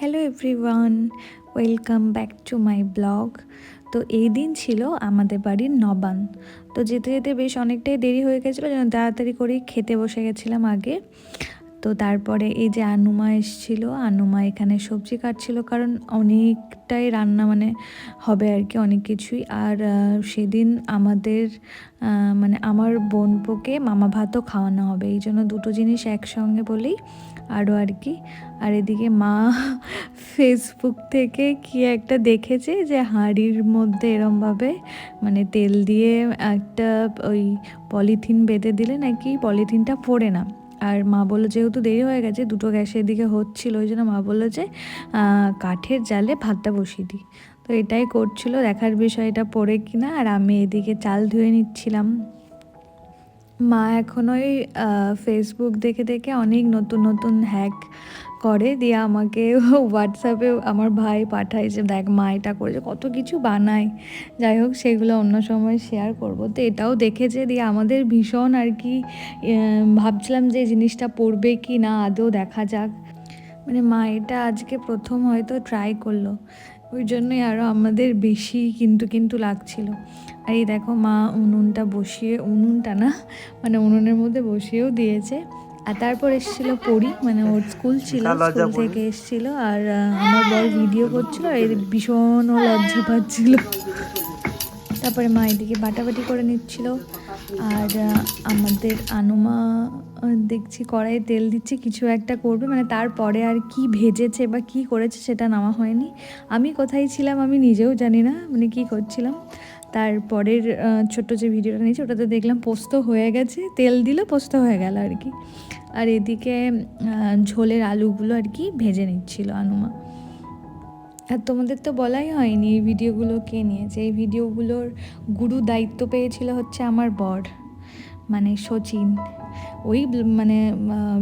Hello everyone, welcome back to my blog. তো এই দিন ছিল আমাদের বাড়ির নবান। তো যেতে যেতে বেশ অনেকটাই দেরি হয়ে গেছিলো, যেন তাড়াতাড়ি করেই খেতে বসে গেছিলাম আগে। তো তারপরে এই যে আনুমা এসেছিলো, আনুমা এখানে সবজি কাটছিল, কারণ অনেকটাই রান্না মানে হবে আর কি, অনেক কিছুই। আর সেদিন আমাদের মানে আমার বোনপোকে মামা ভাতও খাওয়ানো হবে, এই জন্য দুটো জিনিস একসঙ্গে বলেই আরও আর কি। আর এদিকে মা ফেসবুক থেকে কি একটা দেখেছে যে হাঁড়ির মধ্যে এরমভাবে মানে তেল দিয়ে একটা ওই পলিথিন বেঁধে দিলে নাকি পলিথিনটা পড়ে না। আর মা বললো যেহেতু দেরি হয়ে গেছে, দুটো গ্যাসের দিকে হচ্ছিলো, ওই জন্য মা বললো যে কাঠের জালে ভাতটা বসিয়ে দিই। তো এটাই করছিল, দেখার বিষয় এটা পড়ে কিনা। আর আমি এদিকে চাল ধুয়ে নিচ্ছিলাম। মা এখন ওই ফেসবুক দেখে দেখে অনেক নতুন নতুন হ্যাক করে, দিয়ে আমাকে হোয়াটসঅ্যাপে আমার ভাই পাঠায় যে দেখ মা এটা করেছে, কত কিছু বানায়। যাই হোক, সেগুলো অন্য সময় শেয়ার করব। তো এটাও দেখেছে, দিয়ে আমাদের ভীষণ আর কি ভাবছিলাম যে জিনিসটা পড়বে কি না, আদৌ দেখা যাক। মানে মা এটা আজকে প্রথম হয়তো ট্রাই করলো, ওই জন্যই আরও আমাদের বেশি কিন্তু কিন্তু লাগছিল। আর এই দেখো মা উনুনটা বসিয়ে, উনুনটা না মানে উনুনের মধ্যে বসিয়েও দিয়েছে। আর তারপর এসেছিলো পরি, মানে ওর স্কুল ছিল, স্কুল থেকে এসেছিলো। আর আমার বর ভিডিও করছিল, আর এর ভীষণ লজ্জা পাচ্ছিল। তারপরে মা এদিকে বাটাবাটি করে নিচ্ছিল। আর আমাদের আনুমা দেখছি কড়াইয়ে তেল দিচ্ছে, কিছু একটা করবে, মানে তারপরে আর কি ভেজেছে বা কি করেছে সেটা নেওয়া হয়নি। আমি কোথায় ছিলাম আমি নিজেও জানি না, মানে কি করছিলাম। তারপরের ছোট্ট যে ভিডিওটা নিয়েছি ওটাতে দেখলাম পোস্ত হয়ে গেছে, তেল দিল পোস্ত হয়ে গেল আর কি। আর এদিকে ঝোলের আলুগুলো আর কি ভেজে নিচ্ছিল আনুমা। আর তোমাদের তো বলাই হয়নি এই ভিডিওগুলো কে নিয়েছে। এই ভিডিওগুলোর গুরু দায়িত্ব পেয়েছিল হচ্ছে আমার বর, মানে সচিন। ওই মানে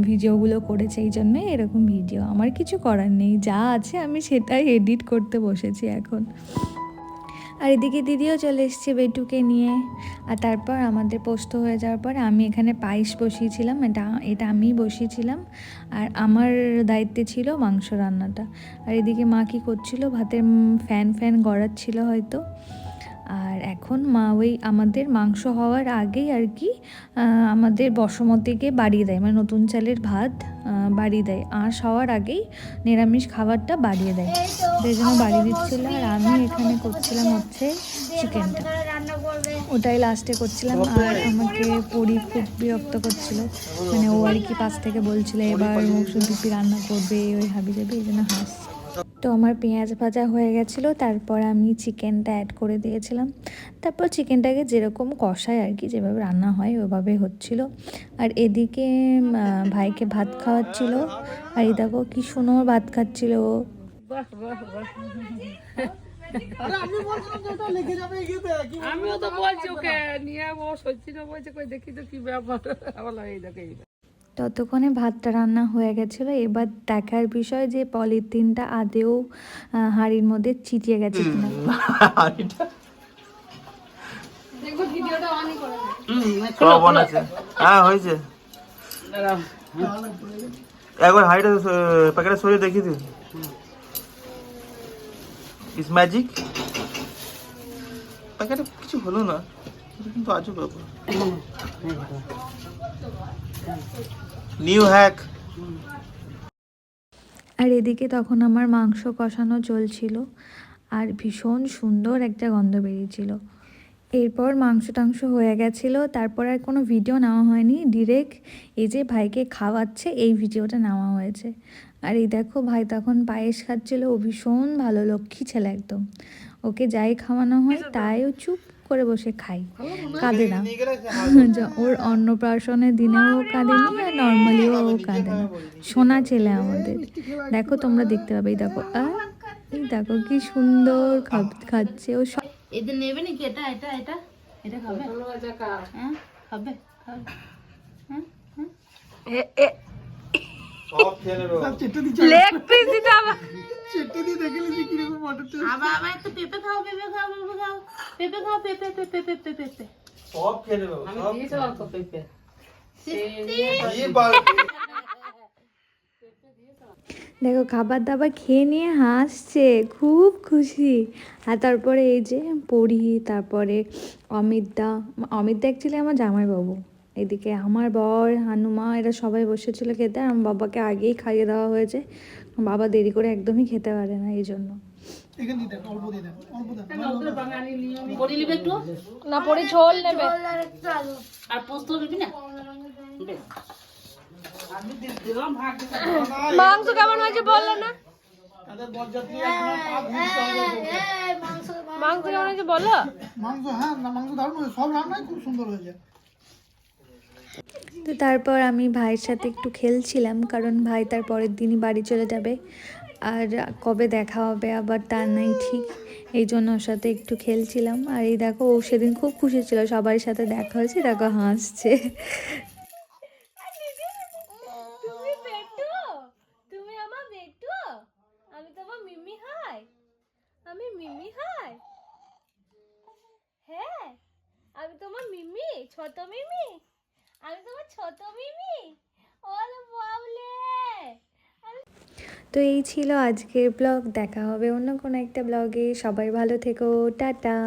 ভিডিওগুলো করেছে, এই জন্যই এরকম ভিডিও। আমার কিছু করার নেই, যা আছে আমি সেটাই এডিট করতে বসেছি এখন। আর এদিকে দিদিও চলে এসছে বেটুকে নিয়ে। আর তারপর আমাদের পোস্ত হয়ে যাওয়ার পর আমি এখানে পায়েস বসিয়েছিলাম, এটা আমিই বসিয়েছিলাম। আর আমার দায়িত্বে ছিল মাংস রান্নাটা। আর এদিকে মা কী করছিল, ভাতের ফ্যান গড়াচ্ছিল হয়তো। আর এখন মা ওই আমাদের মাংস হওয়ার আগেই আর কি আমাদের বসমতিকে বাড়িয়ে দেয়, মানে নতুন চালের ভাত বাড়িয়ে দেয়। আঁশ হওয়ার আগেই নিরামিষ খাবারটা বাড়িয়ে দেয়, সেই জন্য বাড়িয়ে দিচ্ছিল। আর আমি এখানে করছিলাম হচ্ছে চিকেনটা, ওটাই লাস্টে করছিলাম। আর আমাকে পরি খুব বিরক্ত করছিল, মানে ও আর কি পাশ থেকে বলছিল এবার মকসুদ্দীপি রান্না করবে, ওই হাবি যাবে, এই জন্য হাসছি। তো আমার পেঁয়াজ ভাজা হয়ে গেছিলো, তারপর আমি চিকেনটা অ্যাড করে দিয়েছিলাম। তারপর চিকেনটাকে যেরকম কষায় আর কি, যেভাবে রান্না হয় ওভাবে হচ্ছিল। আর এদিকে ভাইকে ভাত খাওয়াচ্ছিল। আর এই দেখো কি সুন্দর ভাত খাচ্ছিল ও। আমিও তো বলছি ওকে নিয়ে, ও সত্যি না বলছে কই দেখি তো কি ব্যাপার। এই দেখে ততক্ষণে ভাতটা রান্না হয়ে গেছিলো। এবার দেখার বিষয় যে পলিথিনটা আদেও হাঁড়ির মধ্যে চিটিয়ে গেছে কিনা। দেখো ভিডিওটা অনই করে আছে। হ্যাঁ হয়েছে, একবার হাইটা প্যাকেটে সরিয়ে দেখিয়ে দিন। ইস ম্যাজিক, প্যাকেটে কিছু হলো না, কিন্তু আজও ব্যাপার। New hack. আর এদিকে তখন আমার মাংস কষানো চলছিল, আর ভীষণ সুন্দর একটা গন্ধ বেরিয়েছিল। এরপর মাংস টাংস হয়ে গেছিলো, তারপর আর কোনো ভিডিও নেওয়া হয়নি, ডিরেক্ট এই যে ভাইকে খাওয়াচ্ছে এই ভিডিওটা নেওয়া হয়েছে। আর এই দেখো ভাই তখন পায়েস খাচ্ছিল, ও ভীষণ ভালো লক্ষ্মী ছেলে একদম, ওকে যাই খাওয়ানো হয় তাই ও চুপ করে বসে খাই, কাঁদে না। ওর অন্নপ্রাশনের দিনেও ও কাঁদেনি, আর নর্মালিও ও কাঁদে না, সোনা ছেলে আমাদের। দেখো তোমরা দেখতে পাবে, এই দেখো এই দেখো কি সুন্দর খাচ্ছে ও। এদের নেবে নাকি? এটা এটা এটা এটা খাবে? হ্যাঁ খাবে খাবে। হ্যাঁ হ্যাঁ সব খেয়ে নেবে, লেগ পিস দিতে হবে। চেটে দিয়ে দেখলে যে কিরকম মটর টেস্ট। আবার আবার একটু পেঁপে খাও, পেঁপে খাও, পেঁপে খাও, পেঁপে খাও, পেঁপে পেঁপে পেঁপে পেঁপে। সব খেয়ে নেবে, আমি সব দিয়েছি অল্প পেঁপে। কি বাল। দেখো খাবার দাবার খেয়ে নিয়ে হাসছে, খুব খুশি। আর তারপরে এই যে পড়ি, তারপরে অমিতদা, অমিতদা অ্যাকচুয়ালি আমার জামাইবাবু, এদিকে আমার বর, হানুমা, এরা সবাই বসেছিল খেতে। আর আমার বাবাকে আগেই খাইয়ে দেওয়া হয়েছে, বাবা দেরি করে একদমই খেতে পারে না, এই জন্য। বড়ি নিবে একটু না পরে ঝোল নেবে। আর পোস্ত নিবি না? বেশ। মাংস কেমন হয়েছে বললো না? মাংস কেমন হয়েছে বলো। মাংস, হ্যাঁ না মাংস দারুণ হয়েছে, সব রান্নাই খুব সুন্দর হয়েছে। তো তারপর আমি ভাইয়ের সাথে একটু খেলছিলাম, কারণ ভাই তার পরের দিনই বাড়ি চলে যাবে। আর কবে দেখা হবে আবার তার নাই ঠিক, এই জন্য ওর সাথে একটু খেলছিলাম। আর এই দেখো, ও সেদিন খুব খুশি ছিল, সবার সাথে দেখা হয়েছে, দেখো হাসছে। তুমি বেটু, তুমি আমার বেটু, আমি তোমার মিমি হাই, আমি মিমি হাই, হ্যাঁ আমি তোমার মিমি, ছোট মিমি, আমি তোমার ছোট মিমি। ওলে বাবলে। তো এই ছিল আজকের ব্লগ, দেখা হবে অন্য কোনো একটা ব্লগে। সবাই ভালো থেকো, টাটা।